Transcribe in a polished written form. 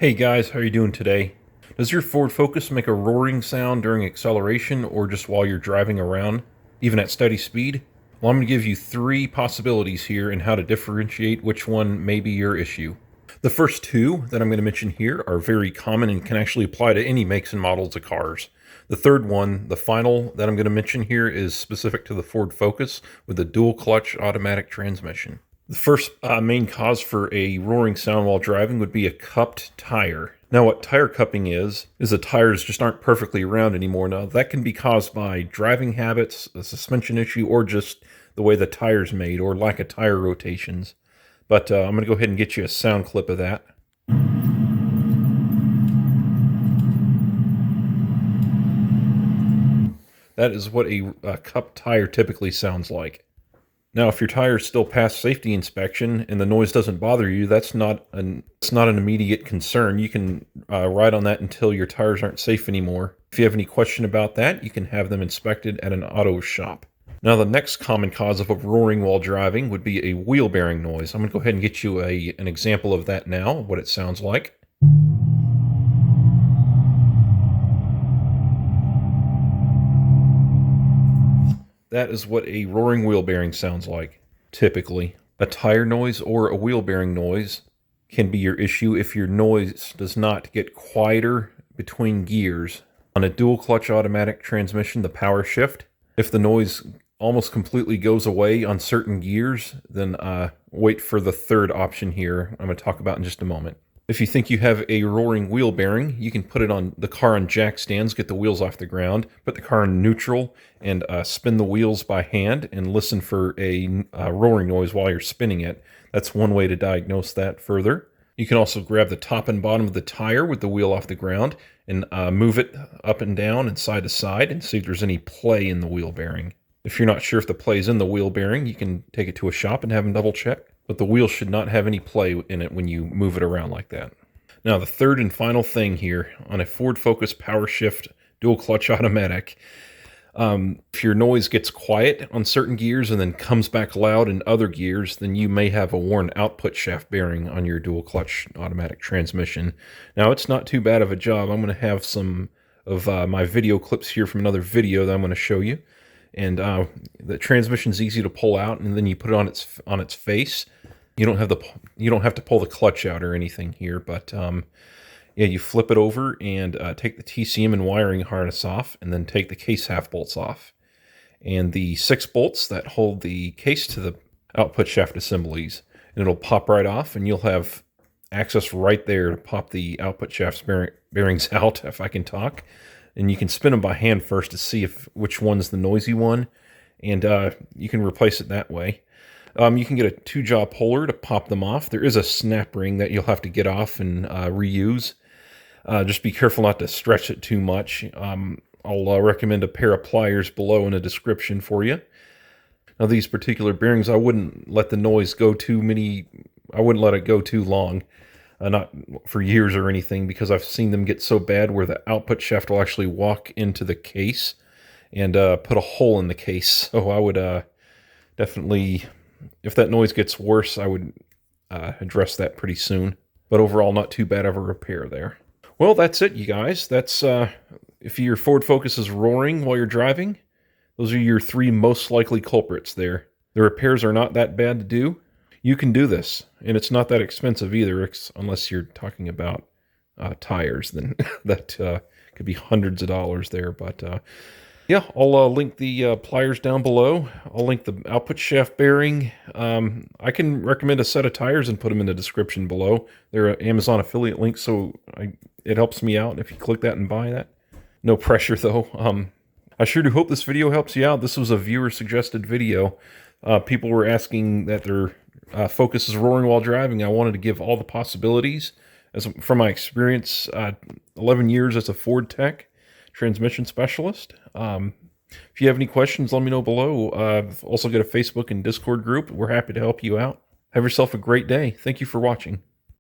Hey guys, how are you doing today? Does your Ford Focus make a roaring sound during acceleration or just while you're driving around, even at steady speed? Well, I'm going to give you three possibilities here and how to differentiate which one may be your issue. The first two that I'm going to mention here are very common and can actually apply to any makes and models of cars. The third one, the final that I'm going to mention here, is specific to the Ford Focus with a dual clutch automatic transmission. The first main cause for a roaring sound while driving would be a cupped tire. Now, what tire cupping is the tires just aren't perfectly round anymore. Now, that can be caused by driving habits, a suspension issue, or just the way the tire's made, or lack of tire rotations. But I'm going to go ahead and get you a sound clip of that. That is what a cupped tire typically sounds like. Now, if your tires still pass safety inspection and the noise doesn't bother you, it's not an immediate concern. You can ride on that until your tires aren't safe anymore. If you have any question about that, you can have them inspected at an auto shop. Now, the next common cause of a roaring while driving would be a wheel bearing noise. I'm going to go ahead and get you an example of that now, what it sounds like. That is what a roaring wheel bearing sounds like, typically. A tire noise or a wheel bearing noise can be your issue if your noise does not get quieter between gears. On a dual clutch automatic transmission, the power shift, if the noise almost completely goes away on certain gears, then wait for the third option here I'm going to talk about in just a moment. If you think you have a roaring wheel bearing, you can put it on the car on jack stands, get the wheels off the ground, put the car in neutral, and spin the wheels by hand and listen for a roaring noise while you're spinning it. That's one way to diagnose that further. You can also grab the top and bottom of the tire with the wheel off the ground and move it up and down and side to side and see if there's any play in the wheel bearing. If you're not sure if the play is in the wheel bearing, you can take it to a shop and have them double check. But the wheel should not have any play in it when you move it around like that. Now, the third and final thing here on a Ford Focus power shift dual clutch automatic, if your noise gets quiet on certain gears and then comes back loud in other gears, then you may have a worn output shaft bearing on your dual clutch automatic transmission. Now, it's not too bad of a job. I'm going to have some of my video clips here from another video that I'm going to show you. And the transmission's easy to pull out, and then you put it on its face. You don't have to pull the clutch out or anything here, but yeah, you flip it over and take the TCM and wiring harness off, and then take the case half bolts off, and the 6 bolts that hold the case to the output shaft assemblies, and it'll pop right off, and you'll have access right there to pop the output shaft bearings out, if I can talk. And you can spin them by hand first to see which one's the noisy one, and you can replace it that way. You can get a 2-jaw puller to pop them off. There is a snap ring that you'll have to get off and reuse. Just be careful not to stretch it too much. I'll recommend a pair of pliers below in a description for you. Now, these particular bearings, I wouldn't let the noise go I wouldn't let it go too long. Not for years or anything, because I've seen them get so bad where the output shaft will actually walk into the case and put a hole in the case. So I would definitely, if that noise gets worse, I would address that pretty soon. But overall, not too bad of a repair there. Well, that's it, you guys. That's if your Ford Focus is roaring while you're driving, those are your 3 most likely culprits there. The repairs are not that bad to do. You can do this, and it's not that expensive either, unless you're talking about tires, then that could be hundreds of dollars there. But yeah, I'll link the pliers down below. I'll link the output shaft bearing. I can recommend a set of tires and put them in the description below. They're an Amazon affiliate link, so it helps me out if you click that and buy that. No pressure, though. I sure do hope this video helps you out. This was a viewer-suggested video. People were asking that their Focus is roaring while driving. I wanted to give all the possibilities. From my experience, 11 years as a Ford tech transmission specialist. If you have any questions, let me know below. I've also got a Facebook and Discord group. We're happy to help you out. Have yourself a great day. Thank you for watching.